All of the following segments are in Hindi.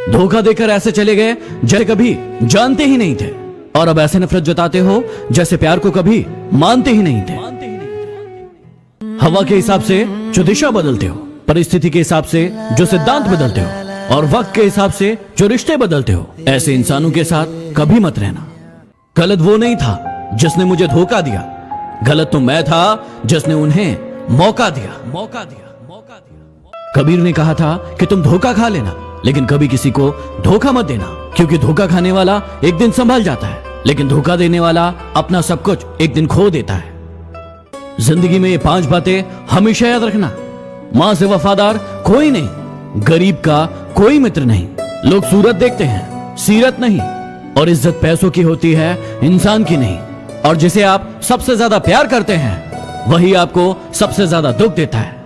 धोखा देकर ऐसे चले गए जैसे कभी जानते ही नहीं थे, और अब ऐसे नफरत जताते हो जैसे प्यार को कभी मानते ही नहीं थे। हवा के हिसाब से जो दिशा बदलते हो, परिस्थिति के हिसाब से जो सिद्धांत बदलते हो, और वक्त के हिसाब से जो रिश्ते बदलते हो, ऐसे इंसानों के साथ कभी मत रहना। गलत वो नहीं था जिसने मुझे धोखा दिया, गलत तो मैं था जिसने उन्हें मौका दिया। कबीर ने कहा था कि तुम धोखा खा लेना, लेकिन कभी किसी को धोखा मत देना, क्योंकि धोखा खाने वाला एक दिन संभल जाता है, लेकिन धोखा देने वाला अपना सब कुछ एक दिन खो देता है। जिंदगी में ये 5 बातें हमेशा याद रखना। मां से वफादार कोई नहीं, गरीब का कोई मित्र नहीं, लोग सूरत देखते हैं सीरत नहीं, और इज्जत पैसों की होती है इंसान की नहीं, और जिसे आप सबसे ज्यादा प्यार करते हैं वही आपको सबसे ज्यादा दुख देता है।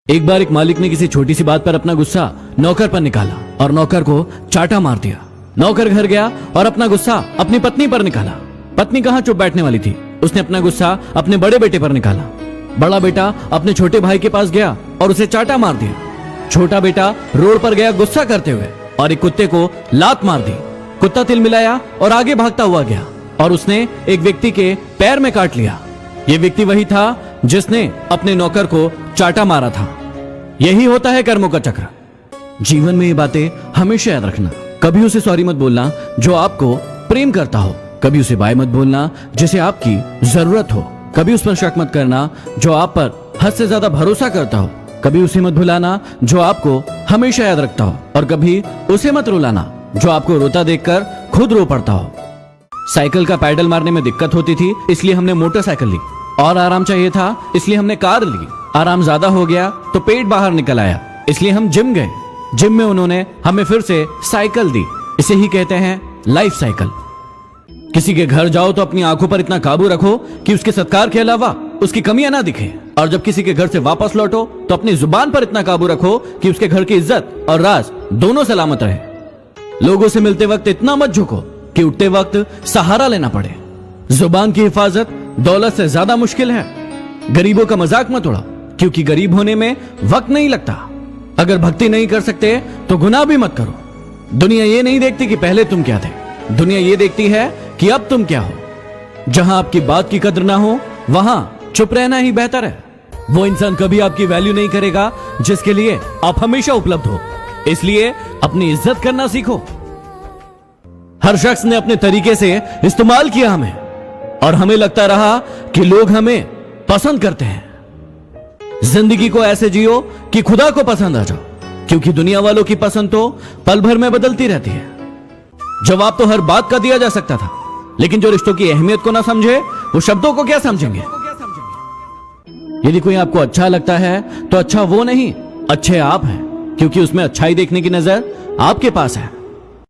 एक बार एक मालिक ने किसी छोटी सी बात पर अपना गुस्सा नौकर पर निकाला और नौकर को चाटा मार दिया। नौकर घर गया और अपना गुस्सा अपनी पत्नी पर निकाला। पत्नी कहां चुप बैठने वाली थी, उसने अपना गुस्सा अपने बड़े बेटे पर निकाला। बड़ा बेटा अपने छोटे भाई के पास गया और उसे चाटा मार दिया। छोटा बेटा रोड पर गया गुस्सा करते हुए और एक कुत्ते को लात मार दी। कुत्ता तिलमिलाया और आगे भागता हुआ गया और उसने एक व्यक्ति के पैर में काट लिया। यह व्यक्ति वही था जिसने अपने नौकर को चाटा मारा था। यही होता है कर्मों का चक्र। जीवन में ये बातें हमेशा याद रखना। कभी उसे सॉरी मत बोलना जो आपको प्रेम करता हो, कभी उसे बाय मत बोलना जिसे आपकी जरूरत हो, कभी उस पर शक मत करना जो आप पर हद से ज्यादा भरोसा करता हो, कभी उसे मत भुलाना जो आपको हमेशा याद रखता हो, और कभी उसे मत रुलाना जो आपको रोता देखकर खुद रो पड़ता हो। साइकिल का पैडल मारने में दिक्कत होती थी, इसलिए हमने मोटरसाइकिल ली, और आराम चाहिए था इसलिए हमने कार ली। आराम ज्यादा हो गया तो पेट बाहर निकल आया, इसलिए हम जिम गए। जिम में उन्होंने हमें फिर से साइकिल दी। इसे ही कहते हैं लाइफ साइकिल। किसी के घर जाओ तो अपनी आंखों पर इतना काबू रखो कि उसके सत्कार के अलावा उसकी कमियां ना दिखे, और जब किसी के घर से वापस लौटो तो अपनी जुबान पर इतना काबू रखो कि उसके घर की इज्जत और राज दोनों सलामत रहे। लोगों से मिलते वक्त इतना मत झुको कि उठते वक्त सहारा लेना पड़े। जुबान की हिफाजत दौलत से ज्यादा मुश्किल है। गरीबों का मजाक मत उड़ाओ, क्योंकि गरीब होने में वक्त नहीं लगता। अगर भक्ति नहीं कर सकते तो गुनाह भी मत करो। दुनिया ये नहीं देखती कि पहले तुम क्या थे, दुनिया ये देखती है कि अब तुम क्या हो। जहां आपकी बात की कद्र ना हो वहां चुप रहना ही बेहतर है। वो इंसान कभी आपकी वैल्यू नहीं करेगा जिसके लिए आप हमेशा उपलब्ध हो, इसलिए अपनी इज्जत करना सीखो। हर शख्स ने अपने तरीके से इस्तेमाल किया हमें, और हमें लगता रहा कि लोग हमें पसंद करते हैं। जिंदगी को ऐसे जियो कि खुदा को पसंद आ जाओ, क्योंकि दुनिया वालों की पसंद तो पल भर में बदलती रहती है। जवाब तो हर बात का दिया जा सकता था, लेकिन जो रिश्तों की अहमियत को ना समझे वो शब्दों को क्या समझेंगे। यदि कोई आपको अच्छा लगता है तो अच्छा वो नहीं, अच्छे आप हैं, क्योंकि उसमें अच्छाई देखने की नजर आपके पास है।